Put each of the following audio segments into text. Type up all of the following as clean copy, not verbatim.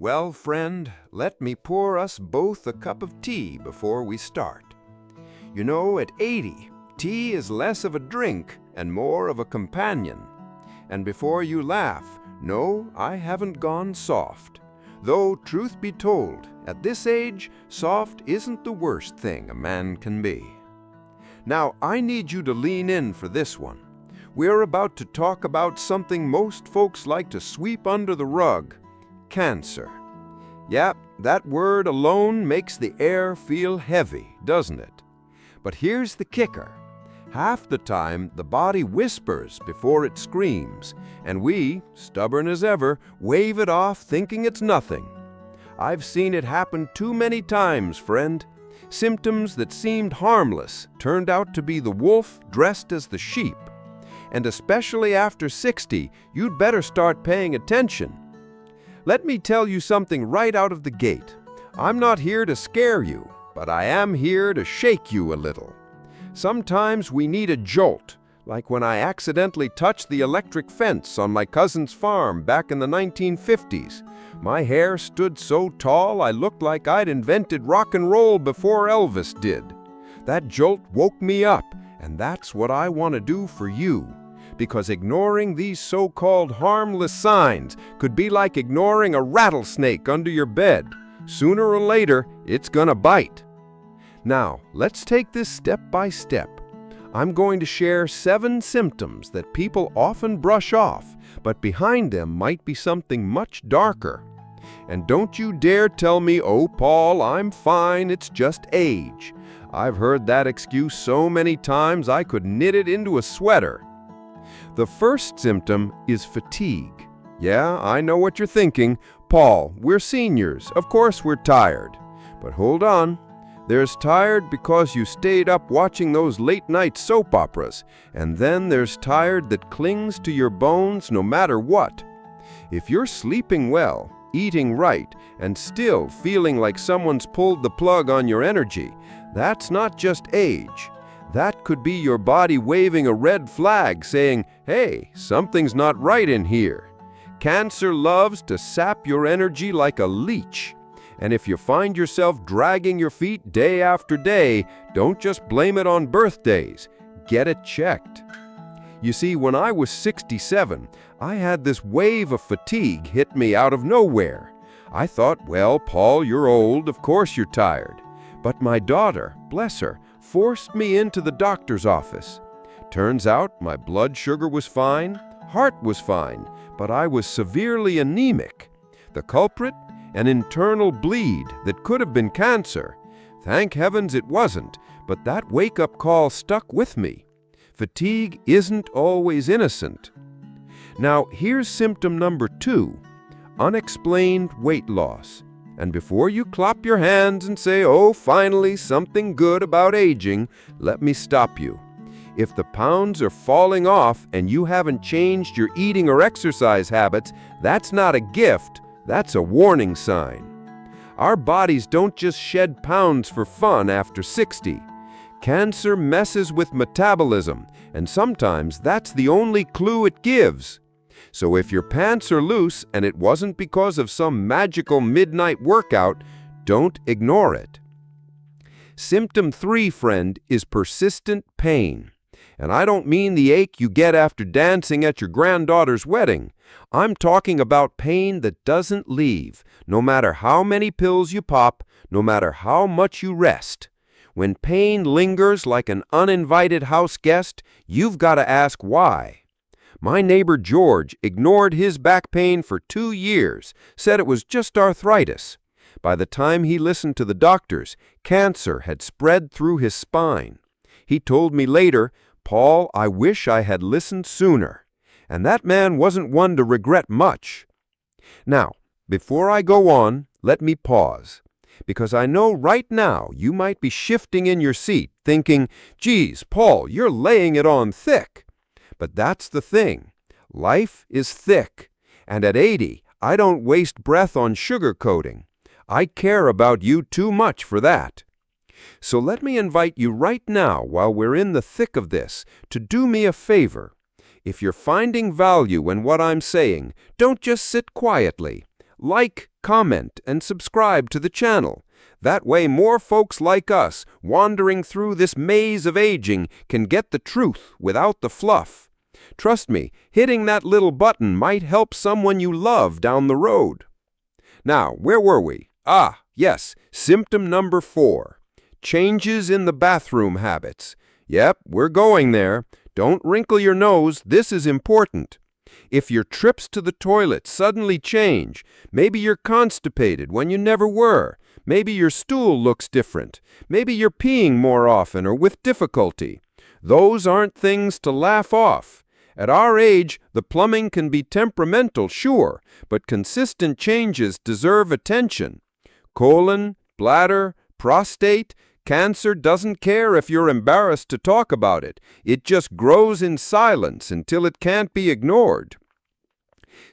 Well, friend, let me pour us both a cup of tea before we start. You know, at 80, tea is less of a drink and more of a companion. And before you laugh, no, I haven't gone soft. Though, truth be told, at this age, soft isn't the worst thing a man can be. Now, I need you to lean in for this one. We're about to talk about something most folks like to sweep under the rug: cancer. Yep, that word alone makes the air feel heavy, doesn't it? But here's the kicker. Half the time, the body whispers before it screams, and we, stubborn as ever, wave it off thinking it's nothing. I've seen it happen too many times, friend. Symptoms that seemed harmless turned out to be the wolf dressed as the sheep. And especially after 60, you'd better start paying attention. Let me tell you something right out of the gate. I'm not here to scare you, but I am here to shake you a little. Sometimes we need a jolt, like when I accidentally touched the electric fence on my cousin's farm back in the 1950s. My hair stood so tall I looked like I'd invented rock and roll before Elvis did. That jolt woke me up, and that's what I want to do for you. Because ignoring these so-called harmless signs could be like ignoring a rattlesnake under your bed. Sooner or later, it's gonna bite. Now, let's take this step by step. I'm going to share 7 symptoms that people often brush off, but behind them might be something much darker. And don't you dare tell me, "Oh, Paul, I'm fine, it's just age." I've heard that excuse so many times I could knit it into a sweater. The first symptom is fatigue. Yeah, I know what you're thinking. Paul, we're seniors. Of course we're tired. But hold on. There's tired because you stayed up watching those late-night soap operas, and then there's tired that clings to your bones no matter what. If you're sleeping well, eating right, and still feeling like someone's pulled the plug on your energy, that's not just age. That could be your body waving a red flag saying, "Hey, something's not right in here." Cancer loves to sap your energy like a leech. And if you find yourself dragging your feet day after day, don't just blame it on birthdays. Get it checked. You see, when I was 67, I had this wave of fatigue hit me out of nowhere. I thought, well, Paul, you're old, of course you're tired. But my daughter, bless her, forced me into the doctor's office. Turns out my blood sugar was fine, heart was fine, but I was severely anemic. The culprit? An internal bleed that could have been cancer. Thank heavens it wasn't, but that wake-up call stuck with me. Fatigue isn't always innocent. Now, here's symptom number 2, unexplained weight loss. And before you clap your hands and say, "Oh, finally, something good about aging," let me stop you. If the pounds are falling off and you haven't changed your eating or exercise habits, that's not a gift, that's a warning sign. Our bodies don't just shed pounds for fun after 60. Cancer messes with metabolism, and sometimes that's the only clue it gives. So if your pants are loose and it wasn't because of some magical midnight workout, don't ignore it. Symptom 3, friend, is persistent pain. And I don't mean the ache you get after dancing at your granddaughter's wedding. I'm talking about pain that doesn't leave, no matter how many pills you pop, no matter how much you rest. When pain lingers like an uninvited house guest, you've got to ask why. My neighbor George ignored his back pain for 2 years, said it was just arthritis. By the time he listened to the doctors, cancer had spread through his spine. He told me later, "Paul, I wish I had listened sooner." And that man wasn't one to regret much. Now, before I go on, let me pause. Because I know right now you might be shifting in your seat, thinking, "Geez, Paul, you're laying it on thick." But that's the thing. Life is thick. And at 80, I don't waste breath on sugarcoating. I care about you too much for that. So let me invite you right now, while we're in the thick of this, to do me a favor. If you're finding value in what I'm saying, don't just sit quietly. Like, comment, and subscribe to the channel. That way more folks like us, wandering through this maze of aging, can get the truth without the fluff. Trust me, hitting that little button might help someone you love down the road. Now, where were we? Yes, symptom number 4. Changes in the bathroom habits. Yep, we're going there. Don't wrinkle your nose, this is important. If your trips to the toilet suddenly change, maybe you're constipated when you never were, maybe your stool looks different, maybe you're peeing more often or with difficulty. Those aren't things to laugh off. At our age, the plumbing can be temperamental, sure, but consistent changes deserve attention. Colon, bladder, prostate, cancer doesn't care if you're embarrassed to talk about it. It just grows in silence until it can't be ignored.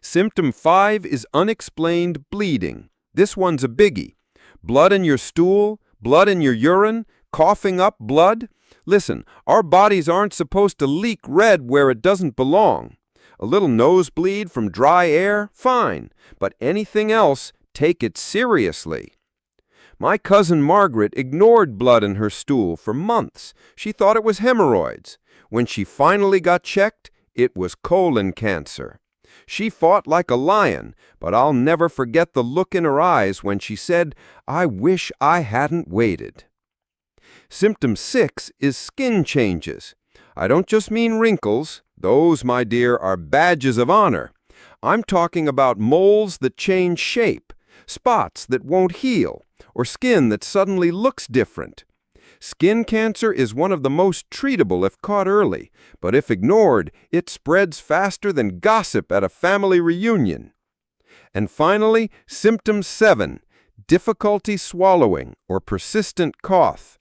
Symptom 5 is unexplained bleeding. This one's a biggie. Blood in your stool, blood in your urine, coughing up blood. Listen, our bodies aren't supposed to leak red where it doesn't belong. A little nosebleed from dry air, fine, but anything else, take it seriously. My cousin Margaret ignored blood in her stool for months. She thought it was hemorrhoids. When she finally got checked, it was colon cancer. She fought like a lion, but I'll never forget the look in her eyes when she said, "I wish I hadn't waited." Symptom 6 is skin changes. I don't just mean wrinkles. Those, my dear, are badges of honor. I'm talking about moles that change shape, spots that won't heal, or skin that suddenly looks different. Skin cancer is one of the most treatable if caught early, but if ignored, it spreads faster than gossip at a family reunion. And finally, symptom 7, difficulty swallowing or persistent cough.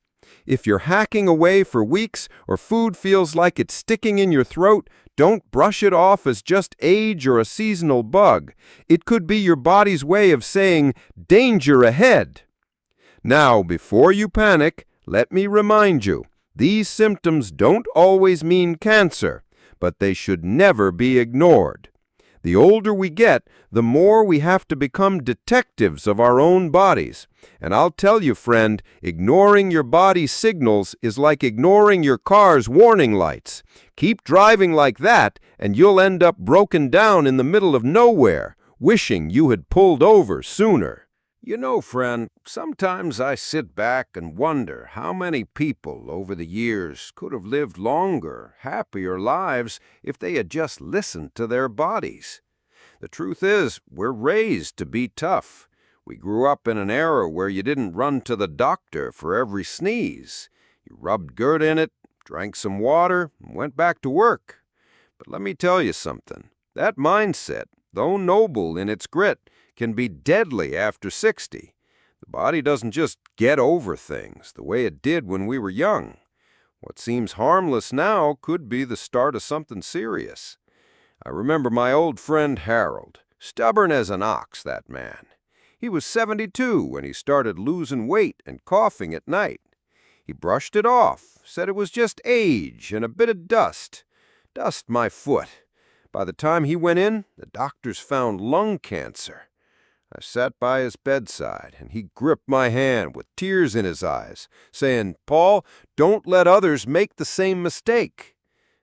If you're hacking away for weeks or food feels like it's sticking in your throat, don't brush it off as just age or a seasonal bug. It could be your body's way of saying, "Danger ahead." Now, before you panic, let me remind you, these symptoms don't always mean cancer, but they should never be ignored. The older we get, the more we have to become detectives of our own bodies. And I'll tell you, friend, ignoring your body's signals is like ignoring your car's warning lights. Keep driving like that, and you'll end up broken down in the middle of nowhere, wishing you had pulled over sooner. You know, friend, sometimes I sit back and wonder how many people over the years could have lived longer, happier lives if they had just listened to their bodies. The truth is, we're raised to be tough. We grew up in an era where you didn't run to the doctor for every sneeze. You rubbed dirt in it, drank some water, and went back to work. But let me tell you something. That mindset, though noble in its grit, can be deadly after 60. The body doesn't just get over things the way it did when we were young. What seems harmless now could be the start of something serious. I remember my old friend Harold, stubborn as an ox, that man. He was 72 when he started losing weight and coughing at night. He brushed it off, said it was just age and a bit of dust. Dust my foot. By the time he went in, the doctors found lung cancer. I sat by his bedside, and he gripped my hand with tears in his eyes, saying, "Paul, don't let others make the same mistake."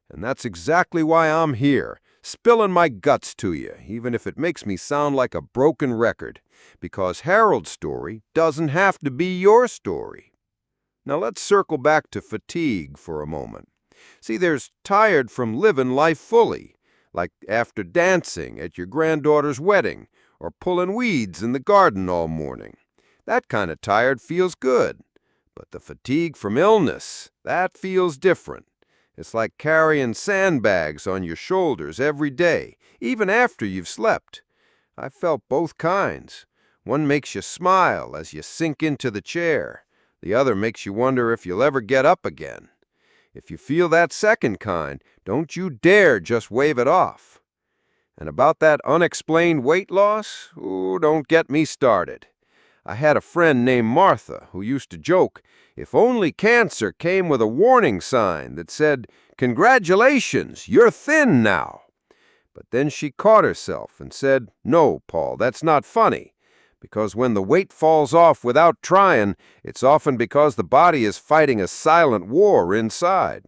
And that's exactly why I'm here, spilling my guts to you, even if it makes me sound like a broken record, because Harold's story doesn't have to be your story. Now let's circle back to fatigue for a moment. See, there's tired from living life fully, like after dancing at your granddaughter's wedding, or pulling weeds in the garden all morning. That kind of tired feels good. But the fatigue from illness, that feels different. It's like carrying sandbags on your shoulders every day, even after you've slept. I've felt both kinds. One makes you smile as you sink into the chair. The other makes you wonder if you'll ever get up again. If you feel that second kind, don't you dare just wave it off. And about that unexplained weight loss, don't get me started. I had a friend named Martha who used to joke, if only cancer came with a warning sign that said, "Congratulations, you're thin now." But then she caught herself and said, "No, Paul, that's not funny. Because when the weight falls off without trying, it's often because the body is fighting a silent war inside.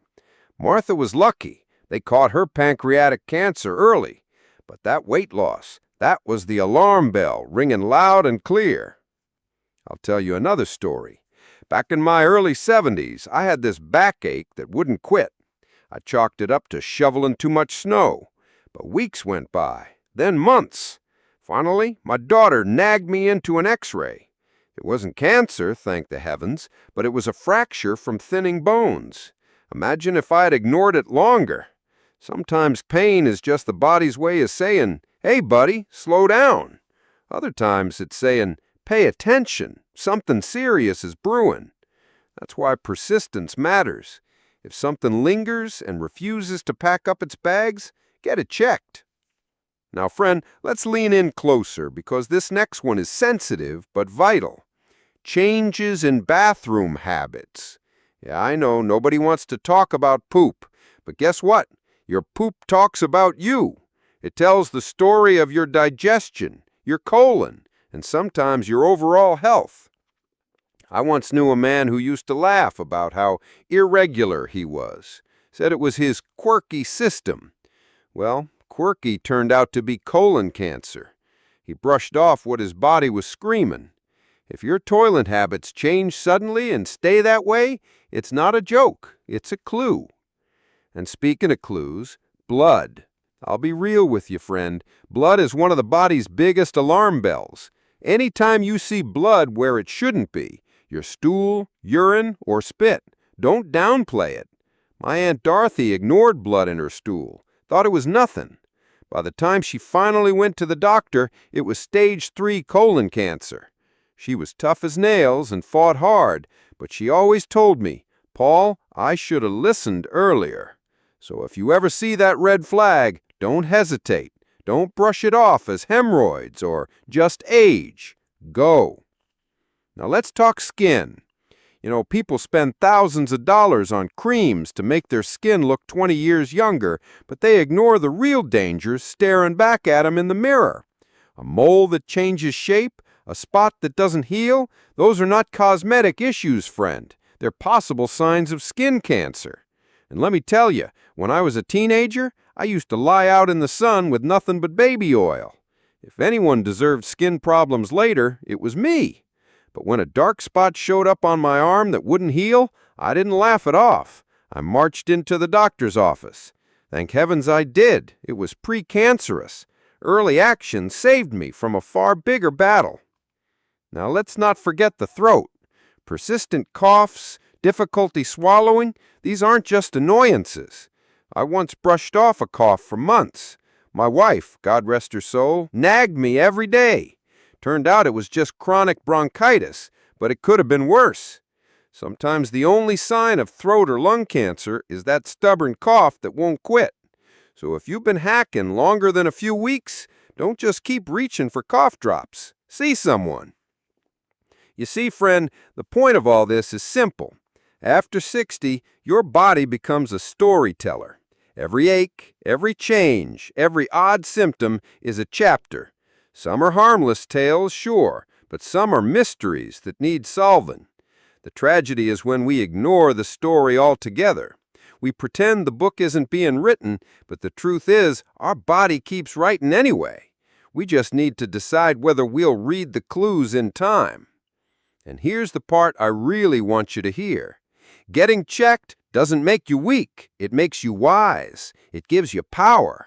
Martha was lucky. They caught her pancreatic cancer early. But that weight loss, that was the alarm bell ringing loud and clear. I'll tell you another story. Back in my early 70s, I had this backache that wouldn't quit. I chalked it up to shoveling too much snow. But weeks went by, then months. Finally, my daughter nagged me into an x-ray. It wasn't cancer, thank the heavens, but it was a fracture from thinning bones. Imagine if I had ignored it longer. Sometimes pain is just the body's way of saying, "Hey, buddy, slow down." Other times it's saying, "Pay attention, something serious is brewing." That's why persistence matters. If something lingers and refuses to pack up its bags, get it checked. Now, friend, let's lean in closer because this next one is sensitive but vital. Changes in bathroom habits. Yeah, I know nobody wants to talk about poop, but guess what? Your poop talks about you. It tells the story of your digestion, your colon, and sometimes your overall health. I once knew a man who used to laugh about how irregular he was. Said it was his quirky system. Well, quirky turned out to be colon cancer. He brushed off what his body was screaming. If your toilet habits change suddenly and stay that way, it's not a joke, it's a clue. And speaking of clues, blood. I'll be real with you, friend. Blood is one of the body's biggest alarm bells. Anytime you see blood where it shouldn't be, your stool, urine, or spit, don't downplay it. My Aunt Dorothy ignored blood in her stool, thought it was nothing. By the time she finally went to the doctor, it was stage 3 colon cancer. She was tough as nails and fought hard, but she always told me, "Paul, I should have listened earlier." So if you ever see that red flag, don't hesitate. Don't brush it off as hemorrhoids or just age. Go. Now let's talk skin. You know, people spend thousands of dollars on creams to make their skin look 20 years younger, but they ignore the real dangers staring back at them in the mirror. A mole that changes shape, a spot that doesn't heal, those are not cosmetic issues, friend. They're possible signs of skin cancer. And let me tell you, when I was a teenager, I used to lie out in the sun with nothing but baby oil. If anyone deserved skin problems later, it was me. But when a dark spot showed up on my arm that wouldn't heal, I didn't laugh it off. I marched into the doctor's office. Thank heavens I did. It was precancerous. Early action saved me from a far bigger battle. Now let's not forget the throat. Persistent coughs, difficulty swallowing, these aren't just annoyances. I once brushed off a cough for months. My wife, God rest her soul, nagged me every day. Turned out it was just chronic bronchitis, but it could have been worse. Sometimes the only sign of throat or lung cancer is that stubborn cough that won't quit. So if you've been hacking longer than a few weeks, don't just keep reaching for cough drops. See someone. You see, friend, the point of all this is simple. After 60, your body becomes a storyteller. Every ache, every change, every odd symptom is a chapter. Some are harmless tales, sure, but some are mysteries that need solving. The tragedy is when we ignore the story altogether. We pretend the book isn't being written, but the truth is our body keeps writing anyway. We just need to decide whether we'll read the clues in time. And here's the part I really want you to hear. Getting checked doesn't make you weak. It makes you wise. It gives you power.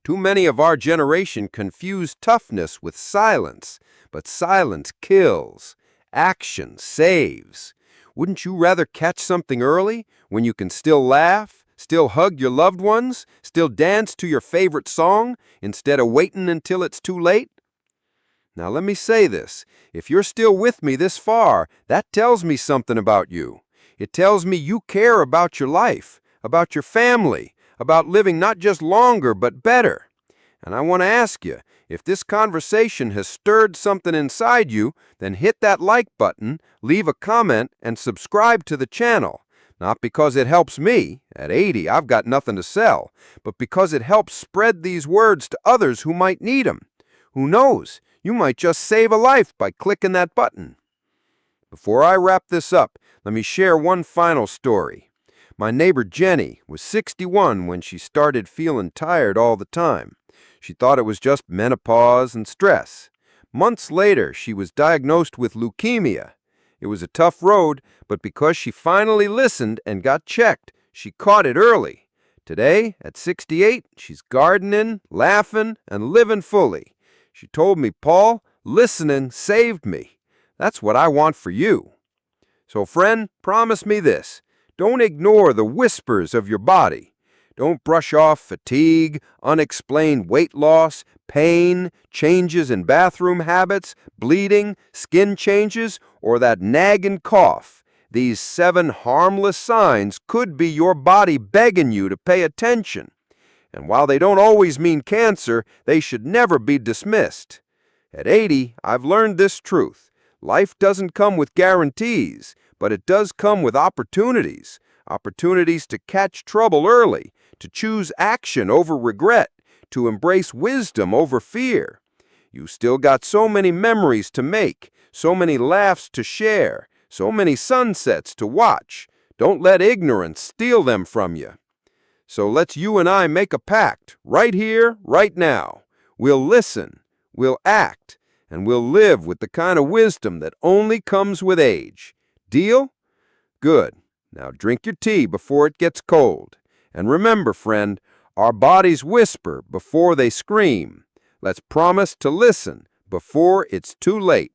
Too many of our generation confuse toughness with silence, but silence kills. Action saves. Wouldn't you rather catch something early, when you can still laugh, still hug your loved ones, still dance to your favorite song, instead of waiting until it's too late? Now let me say this. If you're still with me this far, that tells me something about you. It tells me you care about your life, about your family, about living not just longer but better. And I want to ask you, if this conversation has stirred something inside you, then hit that like button, leave a comment, and subscribe to the channel. Not because it helps me, at 80 I've got nothing to sell, but because it helps spread these words to others who might need them. Who knows? You might just save a life by clicking that button. Before I wrap this up, let me share one final story. My neighbor Jenny was 61 when she started feeling tired all the time. She thought it was just menopause and stress. Months later, she was diagnosed with leukemia. It was a tough road, but because she finally listened and got checked, she caught it early. Today, at 68, she's gardening, laughing, and living fully. She told me, "Paul, listening saved me." That's what I want for you. So, friend, promise me this. Don't ignore the whispers of your body. Don't brush off fatigue, unexplained weight loss, pain, changes in bathroom habits, bleeding, skin changes, or that nagging cough. These 7 harmless signs could be your body begging you to pay attention. And while they don't always mean cancer, they should never be dismissed. At 80, I've learned this truth. Life doesn't come with guarantees, but it does come with opportunities. Opportunities to catch trouble early, to choose action over regret, to embrace wisdom over fear. You still got so many memories to make, so many laughs to share, so many sunsets to watch. Don't let ignorance steal them from you. So let's you and I make a pact, right here, right now. We'll listen, we'll act, and we'll live with the kind of wisdom that only comes with age. Deal? Good. Now drink your tea before it gets cold. And remember, friend, our bodies whisper before they scream. Let's promise to listen before it's too late.